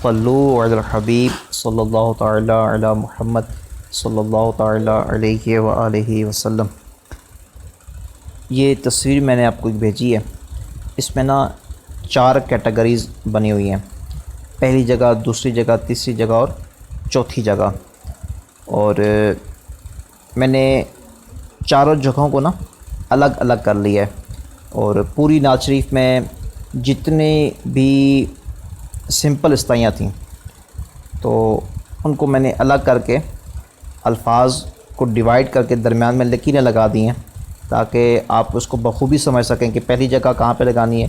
صلو علی الحبیب صلی اللہ تعالی علی محمد صلی اللہ تعالی علیہ وآلہ وسلم۔ یہ تصویر میں نے آپ کو بھیجی ہے، اس میں نا 4 کیٹیگریز بنی ہوئی ہیں، پہلی جگہ، دوسری جگہ، تیسری جگہ اور چوتھی جگہ، اور میں نے چاروں جگہوں کو نا الگ الگ کر لیا ہے، اور پوری نعت شریف میں جتنے بھی سمپل استعینیاں تھیں تو ان کو میں نے الگ کر کے الفاظ کو ڈیوائیڈ کر کے درمیان میں لکیریں لگا دی ہیں تاکہ آپ اس کو بخوبی سمجھ سکیں کہ پہلی جگہ کہاں پہ لگانی ہے،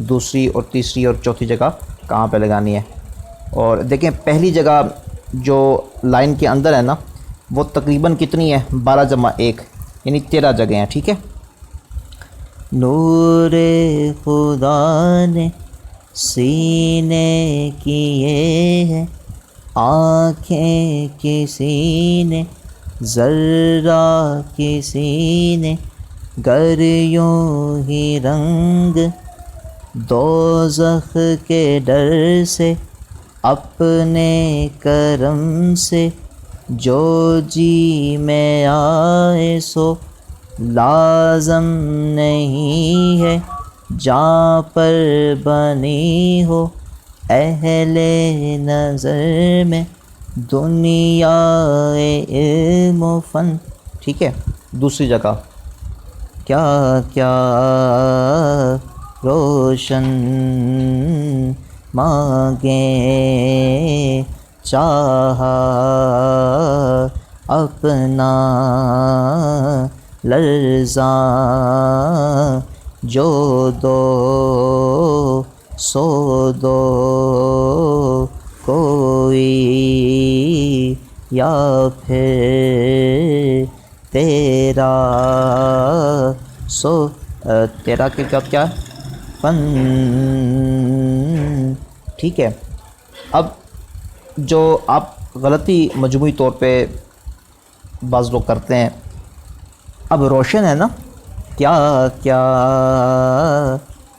دوسری اور تیسری اور چوتھی جگہ کہاں پہ لگانی ہے۔ اور دیکھیں پہلی جگہ جو لائن کے اندر ہے نا وہ تقریباً کتنی ہے، 12 جمع 1 یعنی 13 جگہیں ہیں، ٹھیک ہے۔ نور خدا نے سینے کیے ہیں، آنکھیں کسی نے ذرہ کسی نے، گر یوں ہی رنگ دوزخ کے ڈر سے، اپنے کرم سے جو جی میں آئے سو لازم نہیں ہے، جہاں پر بنی ہو اہل نظر میں دنیا علم و فن، ٹھیک ہے۔ دوسری جگہ کیا کیا روشن مانگیں چاہا اپنا لرزاں جو دو سو دو کوئی، یا پھر تیرا سو تیرا کے کیا فن، ٹھیک ہے۔ اب جو آپ غلطی مجموعی طور پہ بعض لوگ کرتے ہیں، اب روشن ہے نا، کیا کیا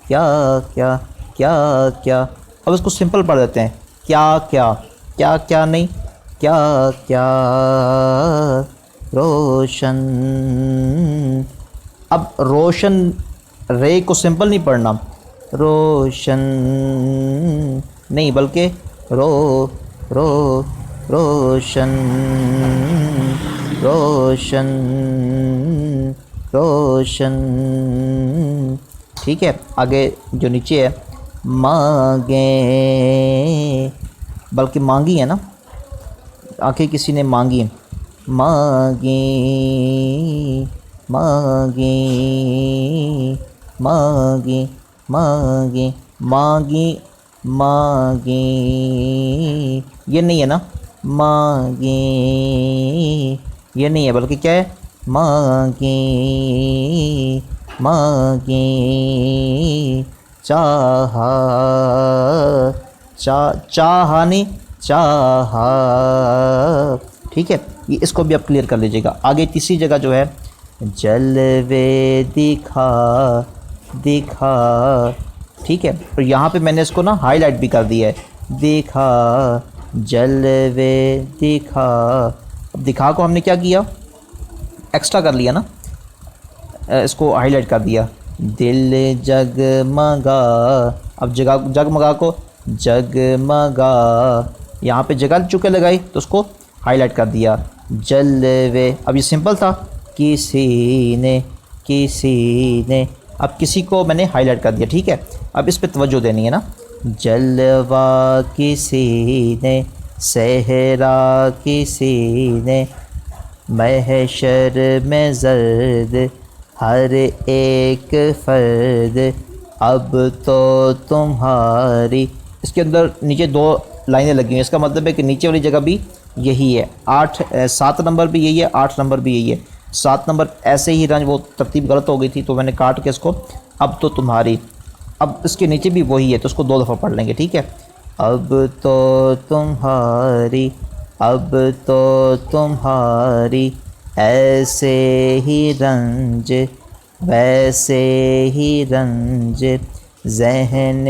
کیا کیا کیا کیا، اب اس کو سمپل پڑھ دیتے ہیں، کیا کیا کیا کیا نہیں، کیا کیا روشن۔ اب روشن رے کو سمپل نہیں پڑھنا، روشن نہیں بلکہ رو روشن روشن روشن، ٹھیک ہے۔ آگے جو نیچے ہے مانگیں، بلکہ مانگی ہے نا، آنکھیں کسی نے مانگی، مانگیں مانگیں مانگیں مانگیں مانگیں مانگیں، یہ نہیں ہے نا، مانگیں یہ نہیں ہے بلکہ کیا ہے، مانگیں مانگیں چاہا چاہا نہیں، چاہا، ٹھیک ہے۔ یہ اس کو بھی آپ کلیئر کر لیجیے گا۔ آگے تیسری جگہ جو ہے جلوے دکھا دکھا، ٹھیک ہے، اور یہاں پہ میں نے اس کو نا ہائی لائٹ بھی کر دیا ہے، دکھا جلوے دکھا۔ اب دکھا کو ہم نے کیا کیا، ایکسٹرا کر لیا نا، اس کو ہائی لائٹ کر دیا، دل جگمگا، اب جگمگا کو جگمگا، یہاں پہ جگہ چکے لگائی تو اس کو ہائی لائٹ کر دیا، جلوے، اب یہ سمپل تھا، کسی نے، اب کسی کو میں نے ہائی لائٹ کر دیا، ٹھیک ہے۔ اب اس پہ توجہ دینی ہے نا، جلوہ کسی نے، صحرا کسی نے، محشر میں زرد ہر ایک فرد، اب تو تمہاری، اس کے اندر نیچے 2 لائنیں لگی ہیں، اس کا مطلب ہے کہ نیچے والی جگہ بھی یہی ہے، 7 نمبر بھی یہی ہے، 8 نمبر بھی یہی ہے، 7 نمبر ایسے ہی رنج، وہ ترتیب غلط ہو گئی تھی تو میں نے کاٹ کے اس کو، اب تو تمہاری، اب اس کے نیچے بھی وہی ہے تو اس کو 2 دفعہ پڑھ لیں گے، ٹھیک ہے۔ اب تو تمہاری، اب تو تمہاری، ایسے ہی رنج ویسے ہی رنج، ذہن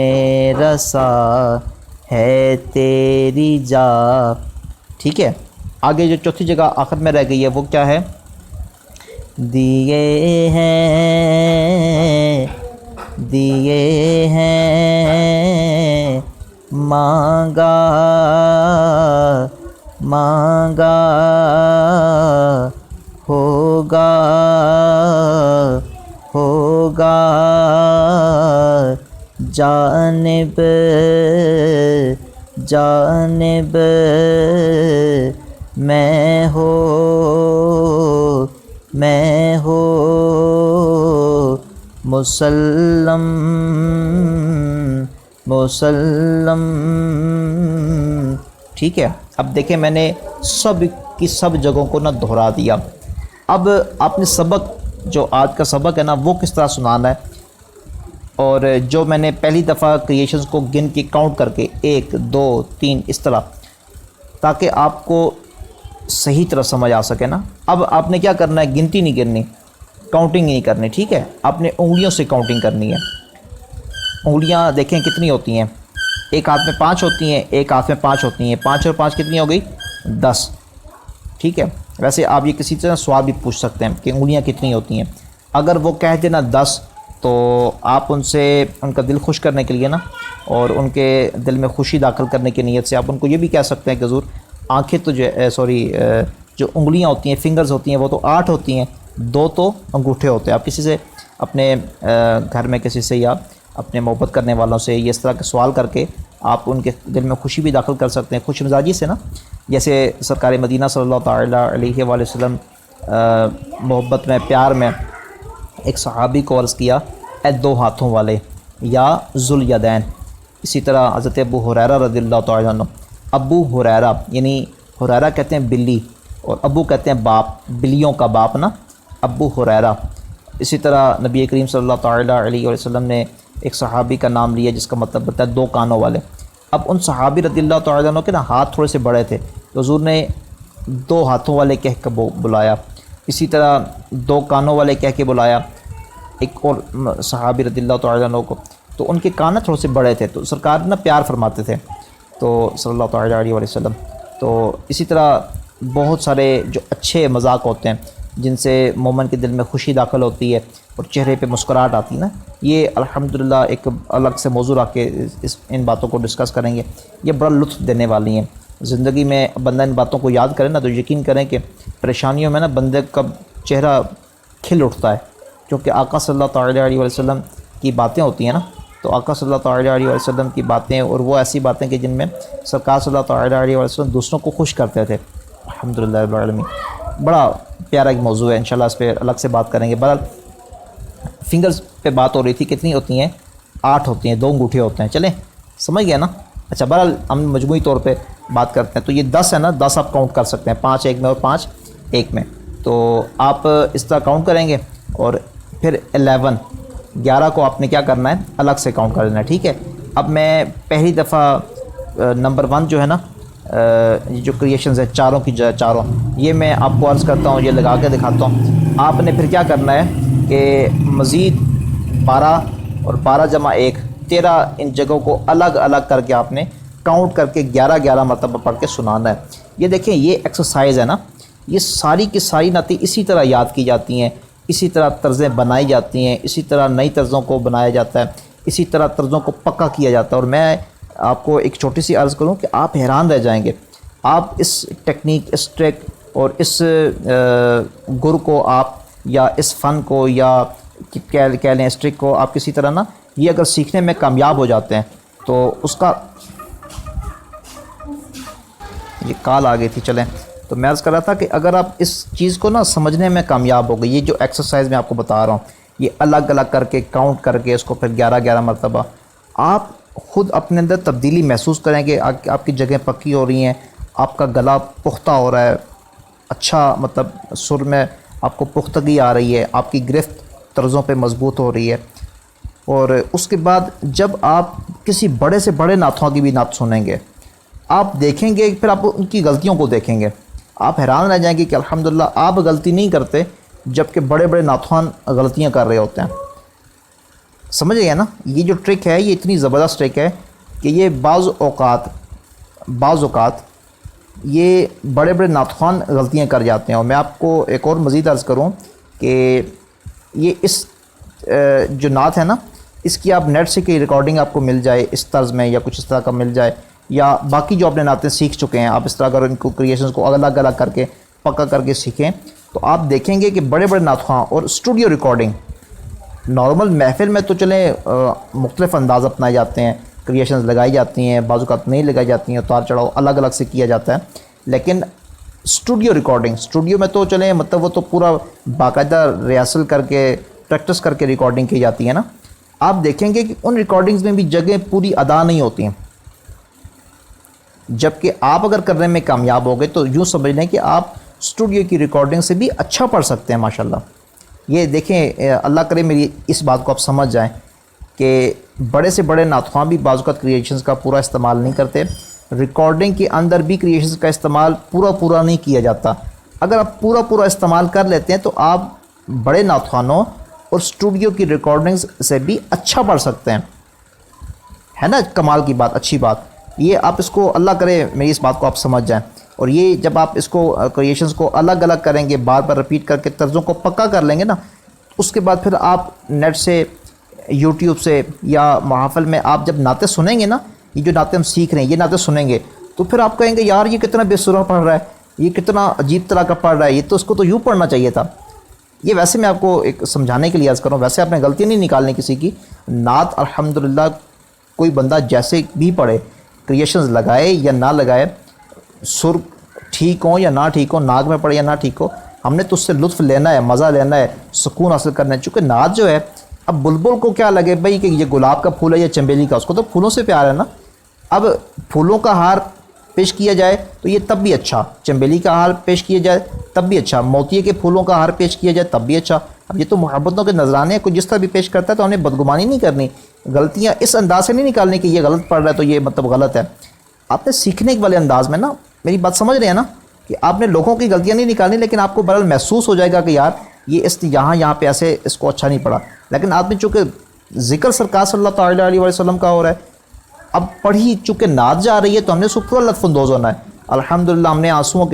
رسا ہے تیری جا. ٹھیک ہے. آگے جو چوتھی جگہ آخر میں رہ گئی ہے وہ کیا ہے؟ دیے ہیں دیے ہیں مانگا مانگا ہوگا ہوگا جانب جانب میں ہو مسلم مسلم. ٹھیک ہے. اب دیکھیں میں نے سب کی سب جگہوں کو نہ دہرا دیا. اب آپ نے سبق جو آج کا سبق ہے نا وہ کس طرح سنانا ہے، اور جو میں نے پہلی دفعہ کریشنز کو گن کے کاؤنٹ کر کے 1 2 3 اس طرح، تاکہ آپ کو صحیح طرح سمجھ آ سکے نا. اب آپ نے کیا کرنا ہے، گنتی نہیں کرنی، کاؤنٹنگ نہیں کرنی. ٹھیک ہے. آپ نے انگلیوں سے کاؤنٹنگ کرنی ہے. انگلیاں دیکھیں کتنی ہوتی ہیں، ایک ہاتھ میں 5 ہوتی ہیں، ایک ہاتھ میں 5 ہوتی ہیں. 5 اور 5 کتنی ہو گئی؟ 10. ٹھیک ہے. ویسے آپ یہ کسی طرح سوال بھی پوچھ سکتے ہیں کہ انگلیاں کتنی ہوتی ہیں. اگر وہ کہہ دینا 10 تو آپ ان سے ان کا دل خوش کرنے کے لیے نا، اور ان کے دل میں خوشی داخل کرنے کی نیت سے آپ ان کو یہ بھی کہہ سکتے ہیں کہ حضور آنکھیں تو جو انگلیاں ہوتی ہیں، فنگرز ہوتی ہیں، وہ تو 8 ہوتی ہیں، 2 تو انگوٹھے ہوتے ہیں. آپ کسی سے اپنے گھر میں کسی سے یا اپنے محبت کرنے والوں سے یہ اس طرح کے سوال کر کے آپ ان کے دل میں خوشی بھی داخل کر سکتے ہیں، خوش مزاجی سے نا. جیسے سرکار مدینہ صلی اللہ تعالیٰ علیہ وآلہ وسلم محبت میں، پیار میں ایک صحابی کو عرض کیا، اے 2 ہاتھوں والے یا ذوالیدین. اسی طرح حضرت ابو ہریرہ رضی اللہ تعالیٰ عنہ، ابو ہریرہ یعنی ہریرہ کہتے ہیں بلی، اور ابو کہتے ہیں باپ، بلیوں کا باپ نا، ابو ہریرہ. اسی طرح نبی کریم صلی اللہ تعالیٰ علیہ وسلم نے ایک صحابی کا نام لیا جس کا مطلب ہوتا ہے 2 کانوں والے. اب ان صحابی رضی اللہ تعالیٰ عنہ کے نا ہاتھ تھوڑے سے بڑے تھے، تو حضور نے 2 ہاتھوں والے کہہ کے بلایا. اسی طرح 2 کانوں والے کہہ کے بلایا ایک اور صحابی رضی اللہ تعالیٰ عنہ کو، تو ان کے کان تھوڑے سے بڑے تھے، تو سرکار نا پیار فرماتے تھے تو صلی اللہ تعالیٰ علیہ وسلم. تو اسی طرح بہت سارے جو اچھے مذاق ہوتے ہیں جن سے مومن کے دل میں خوشی داخل ہوتی ہے اور چہرے پہ مسکراہٹ آتی ہے نا، یہ الحمدللہ ایک الگ سے موضوع رکھ کے ان باتوں کو ڈسکس کریں گے. یہ بڑا لطف دینے والی ہیں. زندگی میں بندہ ان باتوں کو یاد کرے نا تو یقین کریں کہ پریشانیوں میں نا بندے کا چہرہ کھل اٹھتا ہے، کیونکہ آقا صلی اللہ تعالیٰ علیہ وسلم کی باتیں ہوتی ہیں نا. تو آقا صلی اللہ تعالیٰ علیہ وسلم کی باتیں، اور وہ ایسی باتیں کہ جن میں سرکار صلی اللہ تعالیٰ علیہ وسلم دوسروں کو خوش کرتے تھے. الحمدللہ رب العالمین. بڑا پیارا ایک موضوع ہے، انشاءاللہ اس پہ الگ سے بات کریں گے. بہرحال فنگرز پہ بات ہو رہی تھی، کتنی ہوتی ہیں؟ 8 ہوتی ہیں، 2 انگوٹھے ہوتے ہیں. چلیں سمجھ گیا نا. اچھا بہرحال ہم مجموعی طور پہ بات کرتے ہیں. تو یہ 10 ہے نا، 10 آپ کاؤنٹ کر سکتے ہیں، 5 ایک میں اور 5 ایک میں. تو آپ اس طرح کاؤنٹ کریں گے، اور پھر 11 کو آپ نے کیا کرنا ہے، الگ سے کاؤنٹ کر لینا ہے. ٹھیک ہے. اب میں پہلی دفعہ نمبر 1 جو ہے نا، یہ جو کریشنز ہے چاروں کی چاروں، یہ میں آپ کو عرض کرتا ہوں، یہ لگا کے دکھاتا ہوں. آپ نے پھر کیا کرنا ہے کہ مزید 12 اور 12 جمع 1 13 ان جگہوں کو الگ الگ کر کے آپ نے کاؤنٹ کر کے 11 مرتبہ پڑھ کے سنانا ہے. یہ دیکھیں یہ ایکسرسائز ہے نا، یہ ساری کی ساری نعتیں اسی طرح یاد کی جاتی ہیں، اسی طرح طرزیں بنائی جاتی ہیں، اسی طرح نئی طرزوں کو بنایا جاتا ہے، اسی طرح طرزوں کو پکا کیا جاتا ہے. اور میں آپ کو ایک چھوٹی سی عرض کروں کہ آپ حیران رہ جائیں گے. آپ اس ٹیکنیک، اس ٹریک اور اس گر کو آپ یا اس فن کو یا کہہ لیں اس ٹرک کو آپ کسی طرح نا، یہ اگر سیکھنے میں کامیاب ہو جاتے ہیں تو اس کا یہ کال آ گئی تھی. چلیں تو میں عرض کر رہا تھا کہ اگر آپ اس چیز کو نا سمجھنے میں کامیاب ہو گئی، یہ جو ایکسرسائز میں آپ کو بتا رہا ہوں، یہ الگ الگ کر کے کاؤنٹ کر کے اس کو پھر 11 مرتبہ، آپ خود اپنے اندر تبدیلی محسوس کریں گے. آپ کی جگہیں پکی ہو رہی ہیں، آپ کا گلا پختہ ہو رہا ہے، اچھا مطلب سر میں آپ کو پختگی آ رہی ہے، آپ کی گرفت طرزوں پہ مضبوط ہو رہی ہے. اور اس کے بعد جب آپ کسی بڑے سے بڑے نعتوں کی بھی نعت سنیں گے، آپ دیکھیں گے، پھر آپ ان کی غلطیوں کو دیکھیں گے، آپ حیران رہ جائیں گے کہ الحمدللہ آپ غلطی نہیں کرتے جبکہ بڑے بڑے نعتوان غلطیاں کر رہے ہوتے ہیں. سمجھ گئے نا. یہ جو ٹرک ہے یہ اتنی زبردست ٹرک ہے کہ یہ بعض اوقات یہ بڑے بڑے نعت خوان غلطیاں کر جاتے ہیں. اور میں آپ کو ایک اور مزید عرض کروں کہ یہ اس جو نعت ہے نا، اس کی آپ نیٹ سے کی ریکارڈنگ آپ کو مل جائے اس طرز میں یا کچھ اس طرح کا مل جائے، یا باقی جو اپنے نعتیں سیکھ چکے ہیں آپ اس طرح اگر ان کو کریشنز کو الگ الگ کر کے پکا کر کے سیکھیں تو آپ دیکھیں گے کہ بڑے بڑے نعت خواں اور اسٹوڈیو ریکارڈنگ نارمل محفل میں تو چلیں مختلف انداز اپنائے جاتے ہیں، کریشنز لگائی جاتی ہیں، بعض اوقات نہیں لگائی جاتی ہیں، اتار چڑھاؤ الگ الگ سے کیا جاتا ہے. لیکن اسٹوڈیو ریکارڈنگ، اسٹوڈیو میں تو چلیں مطلب وہ تو پورا باقاعدہ ریہرسل کر کے پریکٹس کر کے ریکارڈنگ کی جاتی ہے نا. آپ دیکھیں گے کہ ان ریکارڈنگز میں بھی جگہیں پوری ادا نہیں ہوتی ہیں، جبکہ آپ اگر کرنے میں کامیاب ہو گئے تو یوں سمجھ لیں کہ آپ اسٹوڈیو کی ریکارڈنگ سے بھی اچھا پڑھ سکتے ہیں ماشاءاللہ. یہ دیکھیں اللہ کرے میری اس بات کو آپ سمجھ جائیں کہ بڑے سے بڑے نعت خواں بھی بعض اوقات کریشنز کا پورا استعمال نہیں کرتے، ریکارڈنگ کے اندر بھی کریشنز کا استعمال پورا نہیں کیا جاتا. اگر آپ پورا استعمال کر لیتے ہیں تو آپ بڑے نعت خوانوں اور اسٹوڈیو کی ریکارڈنگز سے بھی اچھا پڑھ سکتے ہیں. ہے نا کمال کی بات، اچھی بات. یہ آپ اس کو اللہ کرے میری اس بات کو آپ سمجھ جائیں. اور یہ جب آپ اس کو کریشنز کو الگ الگ کریں گے، بار بار رپیٹ کر کے طرزوں کو پکا کر لیں گے نا، اس کے بعد پھر آپ نیٹ سے یوٹیوب سے یا محافل میں آپ جب نعتیں سنیں گے نا، یہ جو نعتیں ہم سیکھ رہے ہیں یہ نعتیں سنیں گے تو پھر آپ کہیں گے یار یہ کتنا بے سرا پڑھ رہا ہے، یہ کتنا عجیب طرح کا پڑھ رہا ہے، یہ تو اس کو تو یوں پڑھنا چاہیے تھا. یہ ویسے میں آپ کو ایک سمجھانے کے لیے عرض کروں، ویسے آپ نے غلطی نہیں نکالنی کسی کی. نعت الحمدللہ کوئی بندہ جیسے بھی پڑھے، کریشنز لگائے یا نہ لگائے، سر ٹھیک ہوں یا نہ ٹھیک ہوں، ناک میں پڑے یا نہ ٹھیک ہو، ہم نے تو اس سے لطف لینا ہے، مزہ لینا ہے، سکون حاصل کرنا ہے. چونکہ نعت جو ہے، اب بلبل کو کیا لگے بھائی کہ یہ گلاب کا پھول ہے یا چنبیلی کا، اس کو تو پھولوں سے پیار ہے نا. اب پھولوں کا ہار پیش کیا جائے تو یہ تب بھی اچھا، چنبیلی کا ہار پیش کیا جائے تب بھی اچھا، موتیے کے پھولوں کا ہار پیش کیا جائے تب بھی اچھا. اب یہ تو محبتوں کے نذرانے ہیں، کوئی جس طرح بھی پیش کرتا ہے تو ہم نے بدگمانی نہیں کرنی، غلطیاں اس انداز سے نہیں نکالنی کہ یہ غلط پڑھ رہا ہے تو یہ مطلب غلط ہے. آپ نے سیکھنے والے انداز میں نا، میری بات سمجھ رہے ہیں نا، کہ آپ نے لوگوں کی غلطیاں نہیں نکالنی، لیکن آپ کو بہرحال محسوس ہو جائے گا کہ یار یہ اس یہاں پہ ایسے اس کو اچھا نہیں پڑا. لیکن آپ نے چونکہ ذکر سرکار صلی اللہ تعالیٰ علیہ وسلم کا ہو رہا ہے، اب پڑھی چونکہ نعت جا رہی ہے تو ہم نے اس کو پورا لطف اندوز ہونا ہے. الحمدللہ ہم نے آنسوؤں کے